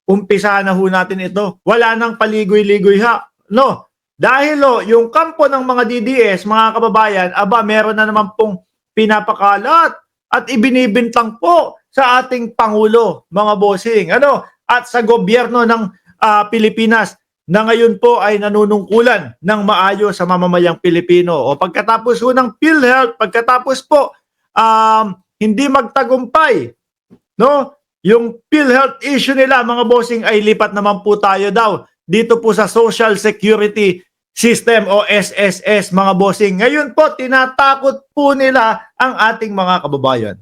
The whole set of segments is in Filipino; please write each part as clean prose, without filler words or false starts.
umpisahan na ho natin ito. Wala nang paligoy-ligoy ha. No? Dahil yung kampo ng mga DDS, mga kababayan, meron na naman pong pinapakalat at ibinibintang po sa ating Pangulo, mga bossing. At sa gobyerno ng Pilipinas na ngayon po ay nanunungkulan ng maayos sa mamamayang Pilipino. O pagkatapos po ng PhilHealth, pagkatapos po hindi magtagumpay, no? Yung PhilHealth issue nila, mga bossing, ay lipat naman po tayo daw dito po sa Social Security System o SSS, mga bossing. Ngayon po, tinatakot po nila ang ating mga kababayan.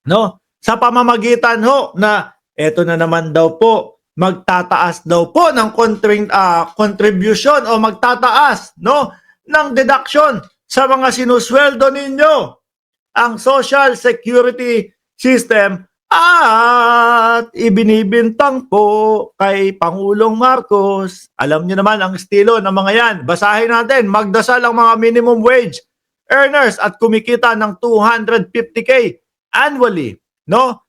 No? Sa pamamagitan ho na eto na naman daw po, magtataas daw po ng contribution o magtataas, no, ng deduction sa mga sinusweldo ninyo. Ang Social Security System at ibinibintang po kay Pangulong Marcos. Alam niyo naman ang estilo ng mga yan. Basahin natin, magdasal ang mga minimum wage earners at kumikita ng 250K annually, no?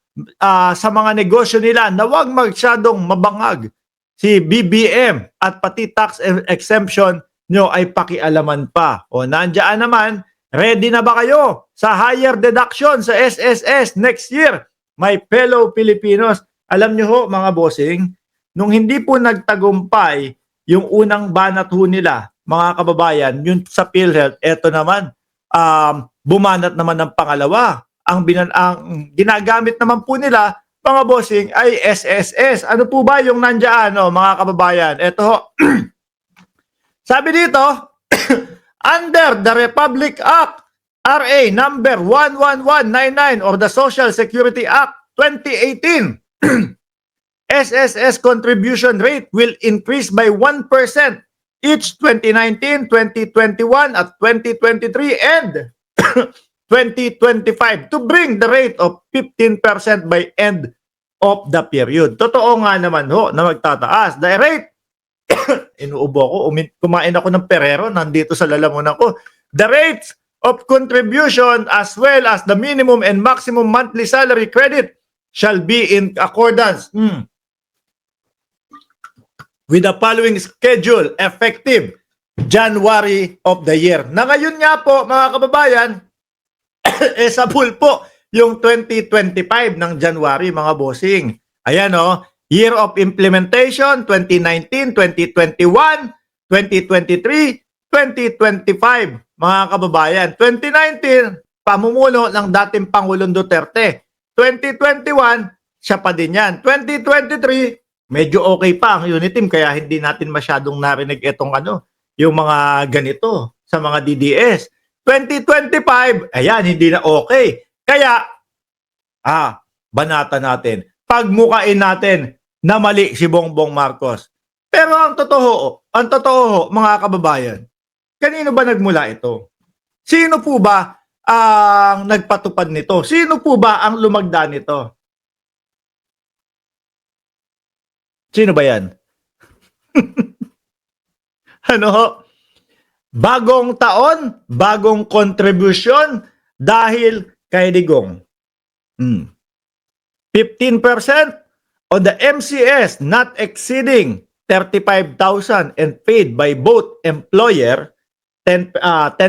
Sa mga negosyo nila na huwag masyadong mabangag. Si BBM at pati tax exemption nyo ay pakialaman pa. O nandiyan naman, ready na ba kayo sa higher deduction sa SSS next year? My fellow Filipinos, alam nyo ho mga bossing, nung hindi po nagtagumpay yung unang banat ho nila, mga kababayan, yun sa PhilHealth, eto naman, bumanat naman ng pangalawa. Ang ginagamit naman po nila, mga bossing, ay SSS. Ano po ba yung nandiyan, mga kababayan? Ito ho. Sabi dito, under the Republic Act, RA number 11199 or the Social Security Act 2018, SSS contribution rate will increase by 1% each 2019, 2021, at 2023 and 2025 to bring the rate of 15% by end of the period. Totoo nga naman ho na magtataas. The rate, inuubo ko, kumain ako ng perero, nandito sa lalamunan ko. The rates of contribution as well as the minimum and maximum monthly salary credit shall be in accordance with the following schedule effective January of the year. Na ngayon nga po, mga kababayan, sa pool po yung 2025 ng January, mga bossing. Ayan year of implementation 2019, 2021, 2023, 2025, mga kababayan. 2019, pamumuno ng dating Pangulong Duterte. 2021, siya pa din yan. 2023, medyo okay pa ang unit team kaya hindi natin masyadong narinig itong yung mga ganito sa mga DDS. 2025, ayan, hindi na okay. Kaya, banata natin. Pagmukain natin na mali si Bongbong Marcos. Pero ang totoo, mga kababayan, kanino ba nagmula ito? Sino po ba ang nagpatupad nito? Sino po ba ang lumagda nito? Sino ba yan? Bagong taon, bagong contribution dahil kay Digong. 15% on the MCS not exceeding 35,000 and paid by both employer 10%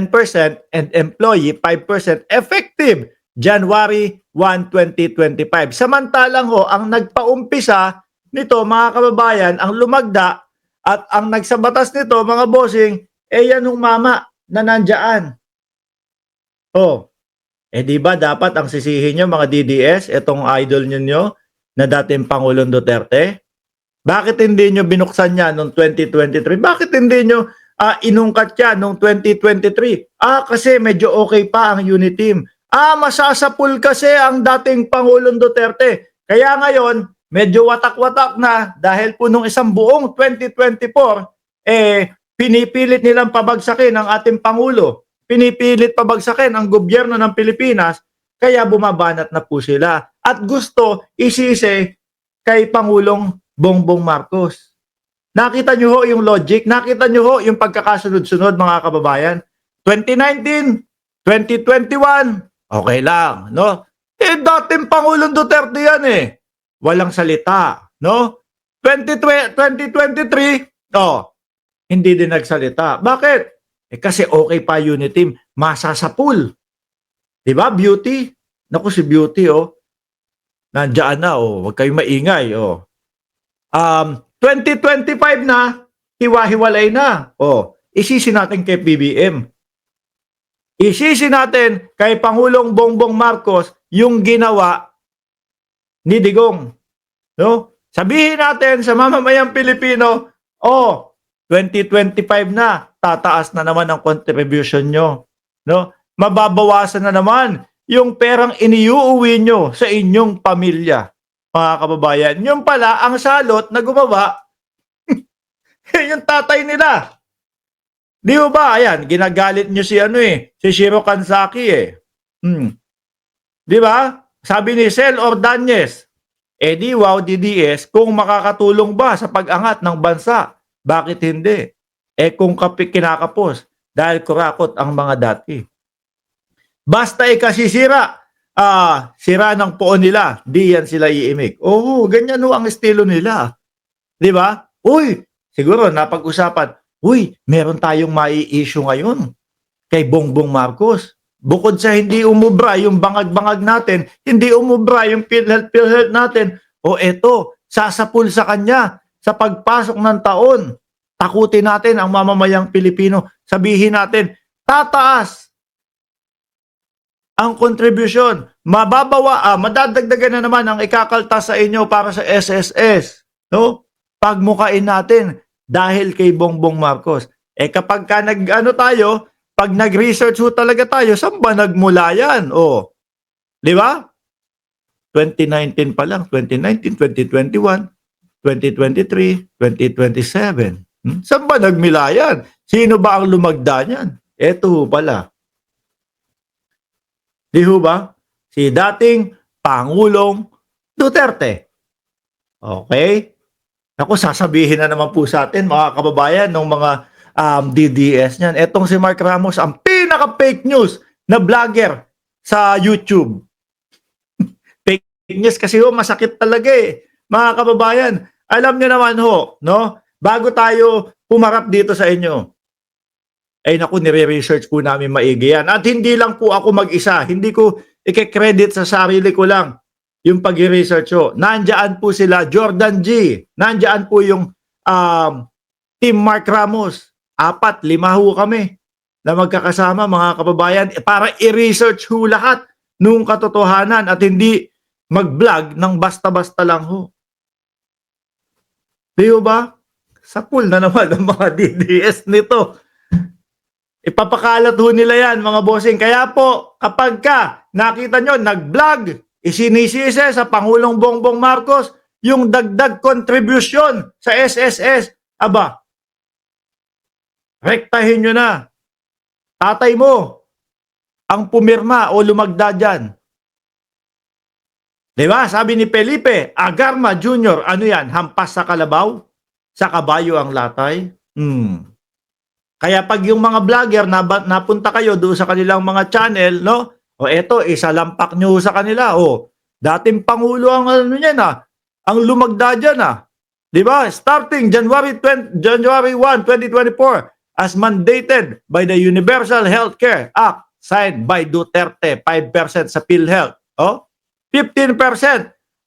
and employee 5% effective January 1, 2025. Samantalang ang nagpaumpisa nito, mga kababayan, ang lumagda at ang nagsabatas nito, mga bossing, yan mama na nandiyan. Di ba dapat ang sisihin nyo, mga DDS, itong idol nyo na dating Pangulong Duterte? Bakit hindi nyo binuksan yan noong 2023? Bakit hindi nyo inungkat yan noong 2023? Kasi medyo okay pa ang unit team. Masasapul kasi ang dating Pangulong Duterte. Kaya ngayon, medyo watak-watak na dahil po nung isang buong 2024, pinipilit nilang pabagsakin ang ating Pangulo. Pinipilit pabagsakin ang gobyerno ng Pilipinas, kaya bumabanat na po sila. At gusto isisi kay Pangulong Bongbong Marcos. Nakita nyo ho yung logic? Nakita nyo ho yung pagkakasunod-sunod, mga kababayan? 2019, 2021, okay lang, no? Dating Pangulong Duterte yan Walang salita. no? 2023, hindi din nagsalita. Bakit? Kasi okay pa unit team, masasapul. 'Di ba, Beauty? Naku, si Beauty, nandiyan na, huwag kayong maingay, 2025 na, hiwa-hiwalay na. Isisi natin kay PBM. Isisi natin kay Pangulong Bongbong Marcos yung ginawa ni Digong. No? Sabihin natin sa mamamayang Pilipino, 2025 na, tataas na naman ang contribution nyo. No? Mababawasan na naman yung perang iniuuwi nyo sa inyong pamilya, mga kababayan. Yung pala, ang salot na gumawa, yung tatay nila. Di ba? Ayan, ginagalit nyo si si Shiro Kansaki Di ba? Sabi ni Sel Ordanyes, wow, DDS, kung makakatulong ba sa pag-angat ng bansa, bakit hindi? Kung kinakapos, dahil kurakot ang mga dati. Basta ikasisira, sira ng poon nila, di yan sila iimik. Ganyan ang estilo nila. Di ba? Siguro napag-usapan, meron tayong mai-issue ngayon kay Bongbong Marcos. Bukod sa hindi umubra yung bangag-bangag natin, hindi umubra yung PhilHealth natin, eto, sasapul sa kanya sa pagpasok ng taon. Takutin natin ang mamamayang Pilipino. Sabihin natin, tataas ang contribution. Madadagdagan na naman ang ikakaltas sa inyo para sa SSS. No? Pagmukain natin dahil kay Bongbong Marcos. Kapag ka pag nag-research talaga tayo, saan ba nagmula yan? Di ba? 2019 pa lang, 2019, 2021, 2023, 2027. Saan ba nagmula yan? Sino ba ang lumagda niyan? Eto pala. Di ba? Si dating Pangulong Duterte. Okay? Ako, sasabihin na naman po sa atin, mga kababayan, ng mga DDS niyan. Etong si Mark Ramos, ang pinaka-fake news na vlogger sa YouTube. Fake news kasi masakit talaga mga kababayan. Alam niyo naman no? Bago tayo pumarap dito sa inyo, naku, nire-research po namin maigi yan. At hindi lang po ako mag-isa. Hindi ko i-credit sa sarili ko lang yung pag-research. Nandiyan po sila, Jordan G. Nandiyan po yung Team Mark Ramos. 4, 5 kami na magkakasama, mga kababayan, para i-research lahat nung katotohanan at hindi mag-vlog ng basta-basta lang Di ba? Sapul na naman ang mga DDS nito. Ipapakalat nila yan, mga bossing. Kaya po, kapag nakita nyo, nag-vlog, isinisisi sa Pangulong Bongbong Marcos yung dagdag contribution sa SSS, rektahin nyo na. Tatay mo ang pumirma o lumagda dyan. Diba? Sabi ni Felipe Agarma Jr., ano yan? Hampas sa kalabaw? Sa kabayo ang latay? Kaya pag yung mga vlogger napunta kayo doon sa kanilang mga channel, no? Eto, isalampak nyo sa kanila. Dating Pangulo ang ang lumagda dyan Diba? Starting January 1, 2024, as mandated by the Universal Healthcare Act signed by Duterte, 5% sa PhilHealth. 15%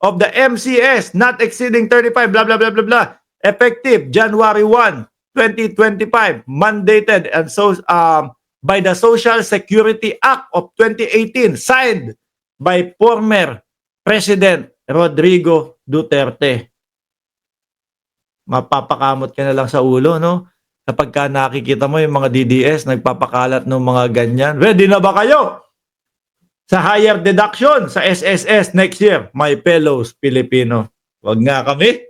of the MCS not exceeding 35, blah, blah, blah, blah, blah, effective January 1, 2025, mandated and by the Social Security Act of 2018, signed by former President Rodrigo Duterte. Mapapakamot ka na lang sa ulo, no? Kapag nakikita mo yung mga DDS nagpapakalat ng mga ganyan, ready na ba kayo sa higher deduction sa SSS next year, my fellows Pilipino? Wag nga kami.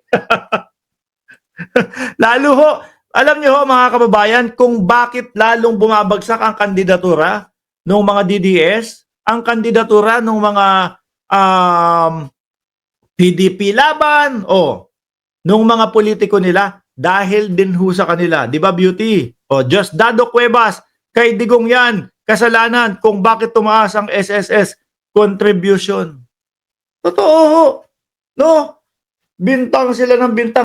Lalo alam niyo mga kababayan, kung bakit lalong bumabagsak ang kandidatura ng mga DDS, ang kandidatura ng mga PDP laban nung mga politiko nila, dahil din sa kanila. Di ba, Beauty? Just Dado Cuevas, kay Digong yan, kasalanan kung bakit tumaas ang SSS contribution. Totoo. No? bintang sila ng bintang.